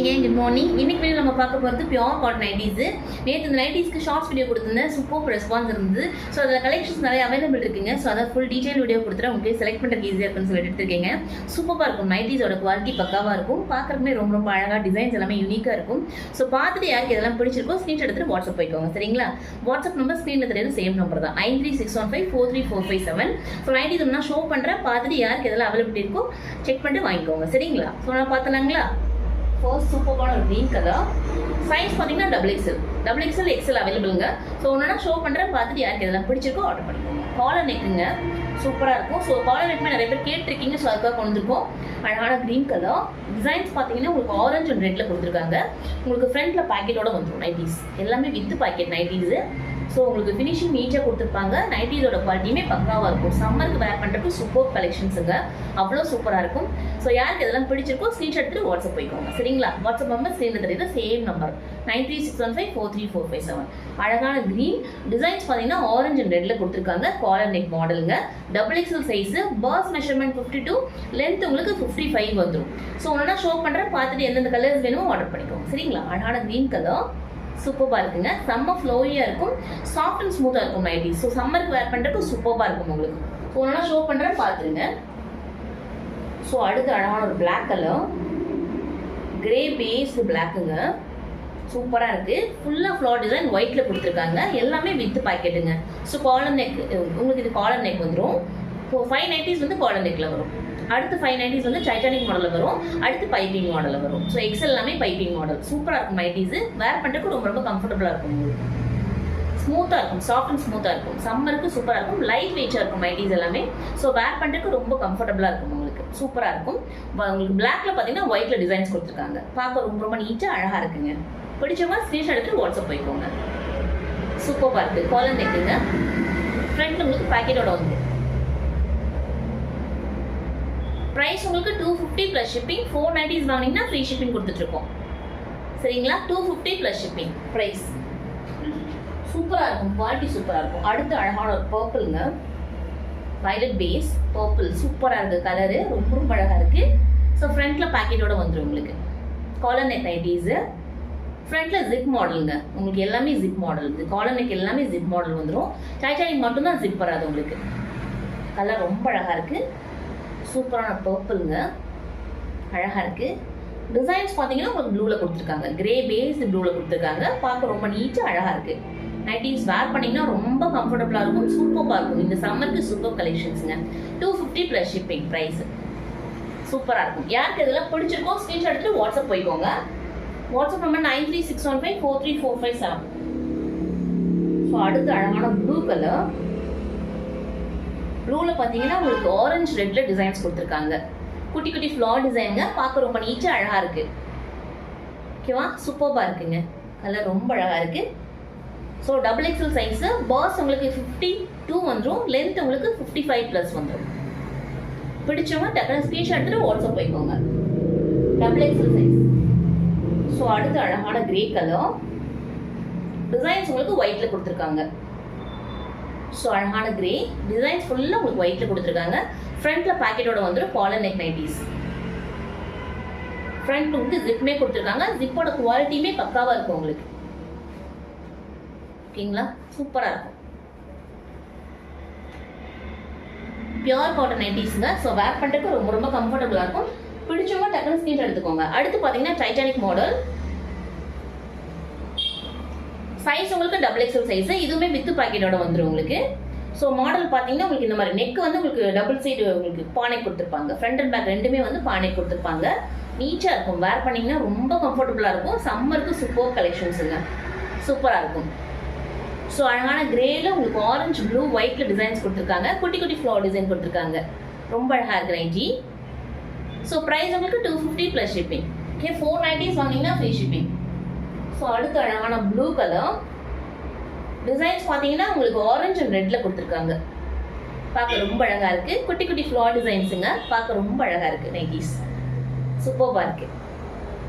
இருக்கீங்க? Good morning. இன்னைக்கு video நம்ம பார்க்க போகிறது பியூர் காட்டன் நைட்டிஸ். நேற்று இந்த நைட்டிஸ்க்கு ஷார்ட்ஸ் வீடியோ கொடுத்துருந்தேன், சூப்பர் ரெஸ்பான்ஸ் இருந்தது. ஸோ அதில் கலெக்ஷன்ஸ் நிறைய அவைலபிள் இருக்குங்க. ஸோ அதை ஃபுல் டீடைல் வீடியோ கொடுத்துட்டு உங்களுக்கு செலக்ட் பண்ணுறதுக்கு ஈஸியாக இருக்குன்னு சொல்லி எடுத்துருக்கீங்க. சூப்பராக இருக்கும், நைட்டிஸோட குவாலிட்டி பக்காவாக இருக்கும், பார்க்குறதுமே ரொம்ப ரொம்ப அழகாக, டிசைன்ஸ் எல்லாமே யூனிக்காக இருக்கும். ஸோ பார்த்துட்டு யாருக்கு இதெல்லாம் பிடிச்சிருக்கோ ஸ்க்ரீன்ஷாட் எடுத்துட்டு வாட்ஸ்அப் போய்க்கோங்க, சரிங்களா? வாட்ஸ்அப் நம்பர் ஸ்க்ரீனில் தெரியாது, சேம் நம்பர் தான், 9361543457. ஸோ நைட்டிஸ் நான் ஷோ பண்ணுறேன், பார்த்துட்டு யாருக்கு இதெல்லாம் அவைலபிலிட்டி இருக்கோ செக் பண்ணிட்டு வாங்கிக்கோங்க, சரிங்களா? ஸோ நான் பார்த்தலாங்களா? ஃபர்ஸ்ட் சூப்பரான ஒரு க்ரீன் கலர். சைஸ் பார்த்தீங்கன்னா டபுள் எக்ஸல் எக்ஸல் அவைலபிளுங்க. ஸோ ஒன்றுனா ஷோ பண்ணுறேன், பார்த்துட்டு யாருக்கு இதெல்லாம் பிடிச்சிருக்கோ ஆர்டர் பண்ணிக்கோங்க. காலர் நெக்குங்க, சூப்பராக இருக்கும். ஸோ காலர் நெக்குமே நிறைய பேர் கேட்டிருக்கீங்க, ஸோ அதுக்காக கொண்டு வந்திருக்கோம். அழகான க்ரீன் கலர். டிசைன்ஸ் பார்த்தீங்கன்னா உங்களுக்கு ஆரஞ்சு அண்ட் ரெட்டில் கொடுத்துருக்காங்க. உங்களுக்கு ஃப்ரண்ட்டில் பேக்கெட்டோட வந்துடும் நைட்டிஸ், எல்லாமே வித் பாக்கெட் நைட்டிஸு. ஸோ உங்களுக்கு ஃபினிஷிங் நீட்டாக கொடுத்துருப்பாங்க. நைட்டிஸோட குவாலிட்டியுமே பக்காவாக இருக்கும். சம்மருக்கு வேர் பண்ணுறதுக்கு சூப்பர் கலெக்ஷன்ஸுங்க, அவ்வளோ சூப்பராக இருக்கும். ஸோ யாருக்கு இதெல்லாம் பிடிச்சிருக்கோ ஸ்க்ரீன்ஷாட் எடுத்து வாட்ஸ்அப் போய்க்கோங்க, சரிங்களா? வாட்ஸ்அப் நம்பர் ஸ்க்ரீனில் தெரியுது, சேம் நம்பர் 9361543457. அழகான க்ரீன். டிசைன்ஸ் பார்த்தீங்கன்னா ஆரஞ்சு அண்ட் ரெட்டில் கொடுத்துருக்காங்க. காலர் நெக் மாடலுங்க, டபுள் எக்ஸல் சைஸு, பர்ஸ் மெஷர்மெண்ட் 52, லென்த் உங்களுக்கு 55 வந்துடும். ஸோ ஒன்றா ஷோ பண்ணுறேன், பார்த்துட்டு எந்தெந்த கலர்ஸ் வேணுமோ ஆர்டர் பண்ணிக்கோங்க, சரிங்களா? அழகான க்ரீன் கலர் சூப்பராக இருக்குங்க. செம்ம ஃப்ளோயியாக இருக்கும், சாஃப்ட் அண்ட் ஸ்மூத்தாக இருக்கும் நைட்டிஸ். ஸோ சம்மருக்கு வேர் பண்ணுறதுக்கு சூப்பராக இருக்கும் உங்களுக்கு. ஸோ ஒன்றா ஷோ பண்ணுறேன், பார்த்துருங்க. ஸோ அடுத்து அழகான ஒரு பிளாக் கலர், கிரே பேஸ்டு பிளாக்குங்க, சூப்பராக இருக்குது. ஃபுல்லாக ஃப்ளார் டிசைன் ஒயிட்டில் கொடுத்துருக்காங்க, எல்லாமே வித் பாக்கெட்டுங்க. ஸோ காலர் நெக், உங்களுக்கு இது காலர் நெக் வந்துடும். ஸோ 5 நைட்டிஸ் வந்து காலர் நெக்கில் வரும். அடுத்து 5 நைட்டிஸ் வந்து டைட்டானிக் மாடலில் வரும். அடுத்து பைப்பிங் மாடலில் வரும். ஸோ எக்ஸல் எல்லாமே பைப்பிங் மாடல், சூப்பராக இருக்கும் நைட்டிஸு. வேர் பண்ணுறதுக்கு ரொம்ப ரொம்ப கம்ஃபர்டபுளாக இருக்கும், உங்களுக்கு ஸ்மூத்தாக இருக்கும், சாஃப்ட் அண்ட் ஸ்மூத்தாக இருக்கும். சம்மருக்கு சூப்பராக இருக்கும், லைட் வெயிட்டாக இருக்கும் நைட்டிஸ் எல்லாமே. ஸோ வேர் பண்ணுறதுக்கு ரொம்ப கம்ஃபர்டபுளாக இருக்கும், உங்களுக்கு சூப்பராக இருக்கும். உங்களுக்கு பிளாக்ல பார்த்தீங்கன்னா ஒயிட்டில் டிசைன்ஸ் கொடுத்துருக்காங்க, பார்க்க ரொம்ப ரொம்ப நீட்டாக அழகாக இருக்குங்க. பிடிச்சவங்க ஸ்க்ரீன்ஷாட் எடுத்து வாட்ஸ்அப் போய்க்கோங்க. சூப்பராக இருக்குது. காலர் நெக்குங்க, ஃப்ரண்ட்டில் உங்களுக்கு பேக்கெட்டோட வந்து ப்ரைஸ் உங்களுக்கு 250 ப்ளஸ் ஷிப்பிங். 4 நைட்டிஸ் வாங்கினீங்கன்னா ஃப்ரீ ஷிப்பிங் கொடுத்துட்ருக்கோம், சரிங்களா? 250 ப்ளஸ் ஷிப்பிங் ப்ரைஸ். சூப்பராக இருக்கும், குவாலிட்டி சூப்பராக இருக்கும். அடுத்து அழகான ஒரு பர்பிளுங்க, வயலட் பேஸ் பர்பிள், சூப்பராக இருக்குது கலரு, ரொம்ப ரொம்ப அழகாக இருக்குது. ஸோ ஃப்ரண்ட்டில் பேக்கெட்டோட வந்துடும் உங்களுக்கு. காலர் நெக் நைட்டிஸு, ஃப்ரண்ட்டில் ஜிப் மாடலுங்க, உங்களுக்கு எல்லாமே ஜிப் மாடல். இது காலர் நெக் எல்லாமே ஜிப் மாடல் வந்துடும். டைட்டானிக் மட்டும்தான் ஜிப் வராது உங்களுக்கு. கலர் ரொம்ப அழகாக இருக்குது, சூப்பரான பர்பிளுங்க, அழகாக இருக்குது. டிசைன்ஸ் பார்த்தீங்கன்னா உங்களுக்கு ப்ளூவில் கொடுத்துருக்காங்க, கிரே பேஸ் ப்ளூவில் கொடுத்துருக்காங்க, பார்க்க ரொம்ப நீட்டாக அழகாக இருக்குது. நைட்டிஸ் வேர் பண்ணிங்கன்னா ரொம்ப கம்ஃபர்டபுளாக இருக்கும், சூப்பராக இருக்கும். இந்த சம்மருக்கு சூப்பர் கலெக்ஷன்ஸுங்க. 250 ப்ளஸ் ஷிப்பிங் ப்ரைஸ், சூப்பராக இருக்கும். யாருக்கு இதெல்லாம் பிடிச்சிருக்கோ ஸ்க்ரீன்ஷாட் எடுத்துட்டு வாட்ஸ்அப் போய்க்கோங்க. WhatsApp number 9361543457. ஸோ அடுத்து அழகான ப்ளூ கலர். ப்ளூவில் பார்த்தீங்கன்னா உங்களுக்கு ஆரஞ்சு ரெட்டில் டிசைன்ஸ் கொடுத்துருக்காங்க, குட்டி குட்டி ஃப்ளார் டிசைனுங்க, பார்க்க ரொம்ப நீட்டாக அழகாக இருக்குது. ஓகேவா? சூப்பராக இருக்குங்க, கலர் ரொம்ப அழகாக இருக்குது. ஸோ டபுள் எக்ஸல் சைஸு, பர்ஸ் உங்களுக்கு 52 வந்துடும், லென்த் உங்களுக்கு 55 ப்ளஸ் வந்துடும். பிடிச்சவங்க டக்குனு ஸ்க்ரீன்ஷாட் எடுத்துட்டு வாட்ஸ்அப் போய்க்கோங்க. Double XL size. ஸோ அடுத்து அழகான கிரே கலர். டிசைன்ஸ் உங்களுக்கு ஒயிட்டில் கொடுத்துருக்காங்க. ஸோ அழகான கிரே டிசைன்ஸ் ஃபுல்லாக உங்களுக்கு ஒயிட்டில் கொடுத்துருக்காங்க. ஃப்ரண்ட்டில் பேக்கெட்டோட வந்துடும். காலர் நெக் நைட்டிஸ், ஃப்ரண்ட் வந்து ஜிப்மே கொடுத்துருக்காங்க. ஜிப்போட குவாலிட்டியுமே பக்காவாக இருக்கும் உங்களுக்கு, ஓகேங்களா? சூப்பராக இருக்கும், பியூர் காட்டன் நைட்டிஸுங்க. ஸோ வேர் பண்ணுறதுக்கு ரொம்ப ரொம்ப கம்ஃபர்டபுளாக இருக்கும். பிடிச்சவங்க டக்குனு ஸ்க்ரீன்ஷாட் எடுத்துக்கோங்க. அடுத்து பார்த்தீங்கன்னா டைட்டானிக் மாடல். சைஸ் உங்களுக்கு டபுள் எக்ஸல் சைஸு, இதுவுமே வித் பாக்கெட்டோட வந்துடும் உங்களுக்கு. ஸோ மாடல் பார்த்தீங்கன்னா உங்களுக்கு இந்த மாதிரி நெக் வந்து உங்களுக்கு டபுள் சைடு உங்களுக்கு பானை கொடுத்துருப்பாங்க. ஃப்ரண்ட் அண்ட் பேக் ரெண்டுமே வந்து பானை கொடுத்துருப்பாங்க. நீட்டாக இருக்கும், வேர் பண்ணிங்கன்னா ரொம்ப கம்ஃபர்டபுளாக இருக்கும். சம்மருக்கு சூப்பர் கலெக்ஷன்ஸுங்க, சூப்பராக இருக்கும். ஸோ அழகான கிரேல உங்களுக்கு ஆரஞ்சு ப்ளூ ஒயிட்டில் டிசைன்ஸ் கொடுத்துருக்காங்க, குட்டி குட்டி ஃப்ளவர் டிசைன் கொடுத்துருக்காங்க, ரொம்ப அழகாக இருக்குது நைட்டி. ஸோ ப்ரைஸ் உங்களுக்கு 250 ப்ளஸ் ஷிப்பிங். ஓகே, 4 நைட்டிஸ் வாங்கினீங்கன்னா ஃப்ரீ ஷிப்பிங். ஸோ அடுத்து அழகான ப்ளூ கலர். டிசைன்ஸ் பார்த்தீங்கன்னா உங்களுக்கு ஆரஞ்சு அண்ட் ரெட்டில் கொடுத்துருக்காங்க, பார்க்க ரொம்ப அழகாக இருக்குது. குட்டி குட்டி ஃப்ளார் டிசைன்ஸுங்க, பார்க்க ரொம்ப அழகாக இருக்குது நைட்டிஸ், சூப்பராக இருக்குது.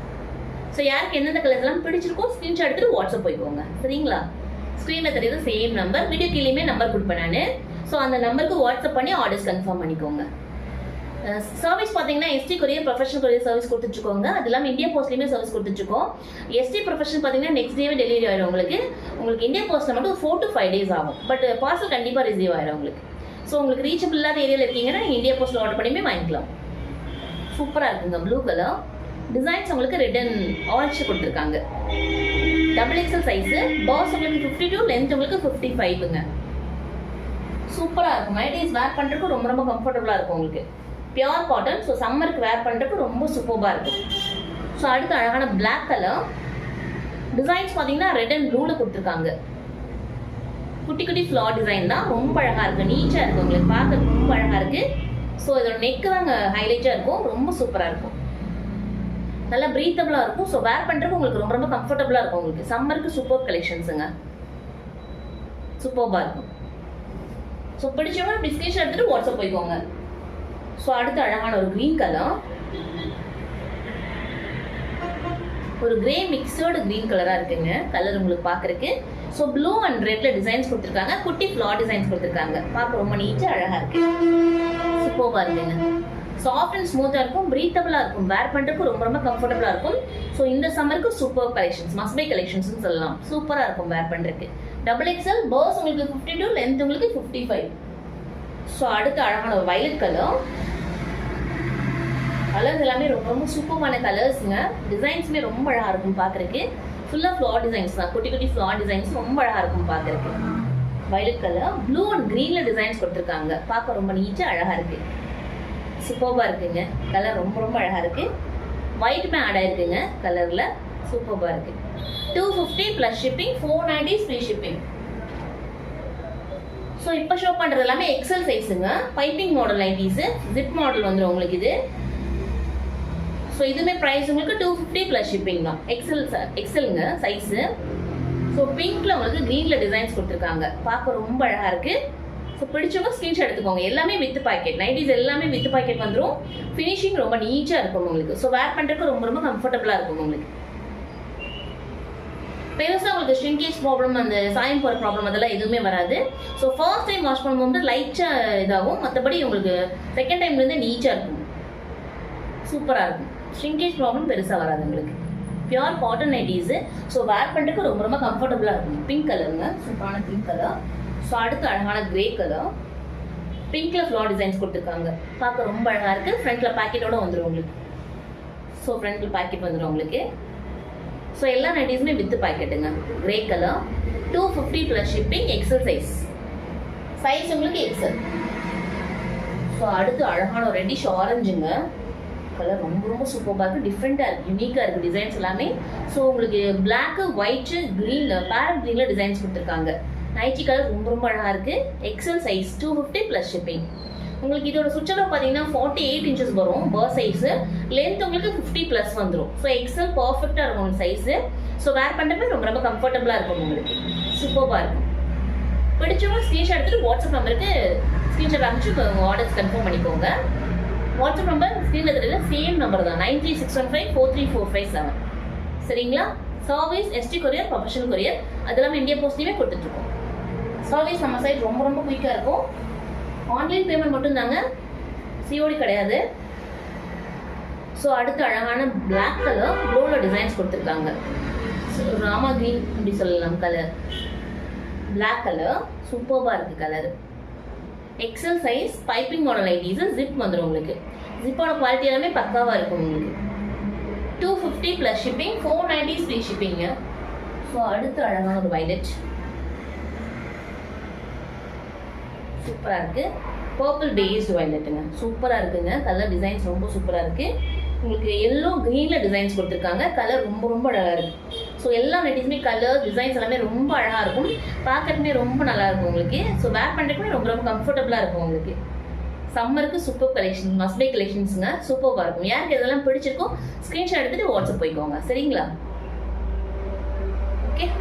ஸோ யாருக்கு எந்தெந்த கலர்ஸ்லாம் பிடிச்சிருக்கோ ஸ்க்ரீன்ஷாட் எடுத்துட்டு வாட்ஸ்அப் போய்க்கோங்க, சரிங்களா? ஸ்க்ரீனில் தெரியுது சேம் நம்பர், வீடியோ கீழேயுமே நம்பர் கொடுப்பேன் நான். ஸோ அந்த நம்பருக்கு வாட்ஸ்அப் பண்ணி ஆர்டர்ஸ் கன்ஃபார்ம் பண்ணிக்கோங்க. சர்வீஸ் பார்த்தீங்கன்னா ST courier professional courier service கொடுத்துட்ருக்கோங்க. அது இல்லாமல் இந்தியா போஸ்ட்லேயுமே சர்வீஸ் கொடுத்துட்ருக்கோம். எஸ்டி ப்ரொஃபஷனல் பார்த்தீங்கன்னா நெக்ஸ்ட் டேவே டெலிவரி ஆயிடும் உங்களுக்கு இந்தியா போஸ்ட்டில் மட்டும் 4 to 5 days ஆகும். பட் பார்சல் கண்டிப்பாக ரிசீவ் ஆயிடும் உங்களுக்கு. ஸோ உங்களுக்கு ரீச்சபிள் இல்லாத ஏரியாவில் இருக்கீங்கன்னா நீங்கள் இந்தியா போஸ்ட்டில் ஆர்டர் பண்ணியுமே வாங்கிக்கலாம். சூப்பராக இருக்குங்க. ப்ளூ கலர் டிசைன்ஸ் உங்களுக்கு ரெட் அண்ட் ஆரஞ்சு கொடுத்துருக்காங்க. XXL சைஸு, பாஸ் உங்களுக்கு 52, லென்த் உங்களுக்கு 55ங்க. சூப்பராக இருக்கும். நைட்டீஸ் வேர் பண்ணுறதுக்கு ரொம்ப ரொம்ப கம்ஃபர்டபுளாக இருக்கும் உங்களுக்கு. Pure cotton. ஸோ சம்மருக்கு வேர் பண்ணுறதுக்கு ரொம்ப சூப்பராக இருக்கும். ஸோ அடுத்து அழகான பிளாக் கலர் டிசைன்ஸ் பார்த்தீங்கன்னா ரெட் அண்ட் ப்ளூவில் கொடுத்துருக்காங்க. குட்டி குட்டி ஃப்ளார் டிசைன் தான். ரொம்ப அழகாக இருக்குது. நீட்டாக இருக்கும் உங்களுக்கு. பார்க்க ரொம்ப அழகாக இருக்குது. ஸோ இதோட நெக்கு தாங்க ஹைலைட்டாக இருக்கும். ரொம்ப சூப்பராக இருக்கும். நல்லா ப்ரீத்தபிளாக இருக்கும். ஸோ வேர் பண்ணுறதுக்கு உங்களுக்கு ரொம்ப ரொம்ப கம்ஃபர்டபுளாக இருக்கும் உங்களுக்கு. சம்மருக்கு சூப்பர் கலெக்ஷன்ஸுங்க. சூப்பராக இருக்கும். ஸோ பிடிச்சவங்க இப்படி ஸ்க்ரீன்ஷாட் எடுத்துகிட்டு வாட்ஸ்அப் போய்க்கோங்க. ஸோ அடுத்து அழகான ஒரு க்ரீன் கலர், ஒரு கிரே மிக்சர்டு க்ரீன் கலராக இருக்குங்க. கலர் உங்களுக்கு பார்க்குறக்கு. ஸோ ப்ளூ அண்ட் ரெட்ல டிசைன்ஸ் கொடுத்துருக்காங்க. குட்டி ஃப்ளார் டிசைன்ஸ் கொடுத்துருக்காங்க. பார்க்க ரொம்ப நீட்டாக அழகாக இருக்கு. சூப்பராக இருக்குங்க. சாஃப்ட் அண்ட் ஸ்மூத்தாக இருக்கும். ப்ரீத்தபிளாக இருக்கும். வேர் பண்ணுறதுக்கு ரொம்ப ரொம்ப கம்ஃபர்டபுளாக இருக்கும். ஸோ இந்த சம்மருக்கு சூப்பர் கலெக்ஷன்ஸ், மஸ்பை கலெக்ஷன்ஸ்னு சொல்லலாம். சூப்பராக இருக்கும் வேர் பண்ணுறதுக்கு. XXL, பர்ஸ் உங்களுக்கு 52, லென்த் உங்களுக்கு 55. ஸோ அடுத்து அழகான ஒரு வயலட் கலர். கலர்ஸ் எல்லாமே ரொம்ப ரொம்ப சூப்பரான கலர்ஸுங்க. டிசைன்ஸுமே ரொம்ப அழகாக இருக்கும் பார்க்குறக்கு. ஃபுல்லாக ஃப்ளார் டிசைன்ஸ் தான். குட்டி குட்டி ஃப்ளார் டிசைன்ஸ் ரொம்ப அழகாக இருக்கும் பார்க்குறக்கு. வயலட் கலர், ப்ளூ அண்ட் க்ரீனில் டிசைன்ஸ் கொடுத்துருக்காங்க. பார்க்க ரொம்ப நீட்டாக அழகாக இருக்குது. சூப்பராக இருக்குங்க. கலர் ரொம்ப ரொம்ப அழகாக இருக்குது. ஒயிட்டுமே ஆட் ஆகிருக்குங்க கலரில். சூப்பராக இருக்குது. 250 plus shipping, 490 free shipping. So இப்போ ஷோ பண்ணுறது எல்லாமே XL சைஸுங்க. Piping model nighties, zip model வந்துடும் உங்களுக்கு இது. ஸோ இதுவுமே ப்ரைஸ் உங்களுக்கு 250 ப்ளஸ் ஷிப்பிங் தான். எக்ஸலுங்க சைஸு. ஸோ பிங்க்ல உங்களுக்கு க்ரீனில் டிசைன்ஸ் கொடுத்துருக்காங்க. பார்க்க ரொம்ப அழகாக இருக்குது. ஸோ பிடிச்சவங்க ஸ்க்ரீன்ஷாட் எடுத்துக்கோங்க. எல்லாமே வித் பாக்கெட். நைட்டீஸ் எல்லாமே வித் பாக்கெட் வந்துடும். ஃபினிஷிங் ரொம்ப நீட்டாக இருக்கும் உங்களுக்கு. ஸோ வேர் பண்ணுறதுக்கு ரொம்ப ரொம்ப கம்ஃபர்டபுளாக இருக்கும் உங்களுக்கு. பெருசாக உங்களுக்கு ஷ்ரிங்கேஜ் ப்ராப்ளம், அந்த சாயம் போகிற ப்ராப்ளம் அதெல்லாம் எதுவுமே வராது. ஸோ ஃபர்ஸ்ட் டைம் வாஷ் பண்ணும்போது லைட்டாக இதாகும். மற்றபடி உங்களுக்கு செகண்ட் டைம்லேருந்து நீட்டாக இருக்கும். சூப்பராக இருக்கும். ஷ்ரிங்கேஜ் ப்ராப்ளம் பெருசாக வராது உங்களுக்கு. Pure cotton nighties. So wear பண்ணுறதுக்கு ரொம்ப ரொம்ப கம்ஃபர்டபுளாக இருக்கும். பிங்க் கலருங்க. சூப்பரான பிங்க் கலர். ஸோ அடுத்து அழகான கிரே கலர். பிங்க்கில் ஃப்ளார் டிசைன்ஸ் கொடுத்துருக்காங்க. பார்க்க ரொம்ப அழகாக இருக்குது. ஃப்ரண்ட்டில் பேக்கெட்டோடு வந்துடும் உங்களுக்கு. ஸோ ஃப்ரண்ட்டில் பேக்கெட் வந்துடும் உங்களுக்கு. ஸோ எல்லா நைட்டீஸுமே வித் பாக்கெட்டுங்க. Grey colour, 250 plus shipping, XL size உங்களுக்கு XL. ஸோ அடுத்து அழகான ஒரு ரெட்டிஷ் ஆரஞ்சுங்க. கலர் ரொம்ப ரொம்ப சூப்பராக இருக்குது. டிஃப்ரெண்ட்டாக இருக்குது. யூனிக்காக இருக்குது டிசைன்ஸ் எல்லாமே. ஸோ உங்களுக்கு பிளாக்கு, ஒயிட்டு, க்ரீனில் பேரட் க்ரீனில் டிசைன்ஸ் கொடுத்துருக்காங்க. நைட்டி கலர் ரொம்ப ரொம்ப அழகாக இருக்குது. XL size, 250 plus shipping. உங்களுக்கு இதோட சுற்றளவு பார்த்தீங்கன்னா 48 inches வரும். Per size. லென்த் உங்களுக்கு 50 ப்ளஸ் வந்துடும். ஸோ XL பர்ஃபெக்டாக இருக்கும் உங்களுக்கு சைஸு. ஸோ வேர் பண்ணுறப்ப ரொம்ப ரொம்ப கம்ஃபர்டபுளாக இருக்கும் உங்களுக்கு. சூப்பராக இருக்கும். பிடிச்சவங்க ஸ்க்ரீன்ஷாட் எடுத்துகிட்டு வாட்ஸ்அப் நம்பருக்கு ஸ்க்ரீன்ஷாட் அனுப்பிச்சு உங்கள் ஆர்டர்ஸ் கன்ஃபார்ம் பண்ணிக்கோங்க. வாட்ஸ்அப் நம்பர் ஸ்க்ரீனில் தெரியல, சேம் நம்பர் தான். 9361543457. சரிங்களா? Service ST courier, professional courier, அது இல்லாமல் இந்தியா போஸ்ட்லேயுமே கொடுத்துட்ருக்கோம். சர்வீஸ் நம்ம சைட் ரொம்ப ரொம்ப குயிக்காக இருக்கும். ஆன்லைன் பேமெண்ட் மட்டும்தாங்க, சிஓடி கிடையாது. ஸோ அடுத்து அழகான பிளாக் கலர், ப்ளூவில் டிசைன்ஸ் கொடுத்துருக்காங்க. ஸோ ராமா க்ரீன் அப்படி சொல்லலாம் கலர். பிளாக் கலர் சூப்பராக இருக்குது கலர். XL சைஸ், பைப்பிங் மாடல் நைட்டீஸு, ஜிப் வந்துடும் உங்களுக்கு. ஜிப்போட குவாலிட்டி எல்லாமே பக்காவாக இருக்கும் உங்களுக்கு. 250 ப்ளஸ் ஷிப்பிங், 490 ஃப்ரீ ஷிப்பிங்க. ஸோ அடுத்து அழகான ஒரு வைலட். சூப்பராக இருக்குது. பர்பிள் பேஸ்டு வைலட்டுங்க. சூப்பராக இருக்குங்க. கலர் டிசைன்ஸ் ரொம்ப சூப்பராக இருக்குது. உங்களுக்கு எல்லோ க்ரீனில் டிசைன்ஸ் கொடுத்துருக்காங்க. கலர் ரொம்ப ரொம்ப அழகாக இருக்குது. ஸோ எல்லா நைட்டீஸுமே கலர் டிசைன்ஸ் எல்லாமே ரொம்ப அழகாக இருக்கும். பார்க்கறதுமே ரொம்ப நல்லாயிருக்கும் உங்களுக்கு. ஸோ வேர் பண்ணுறதுக்குமே ரொம்ப ரொம்ப கம்ஃபர்டபுளாக இருக்கும் உங்களுக்கு. சம்மருக்கு சூப்பர் கலெக்ஷன், மஸ்பை கலெக்ஷன்ஸுங்க. சூப்பராக இருக்கும். யாருக்கு இதெல்லாம் பிடிச்சிருக்கோ ஸ்க்ரீன்ஷாட் எடுத்துகிட்டு வாட்ஸ்அப் போய்க்கோங்க. சரிங்களா?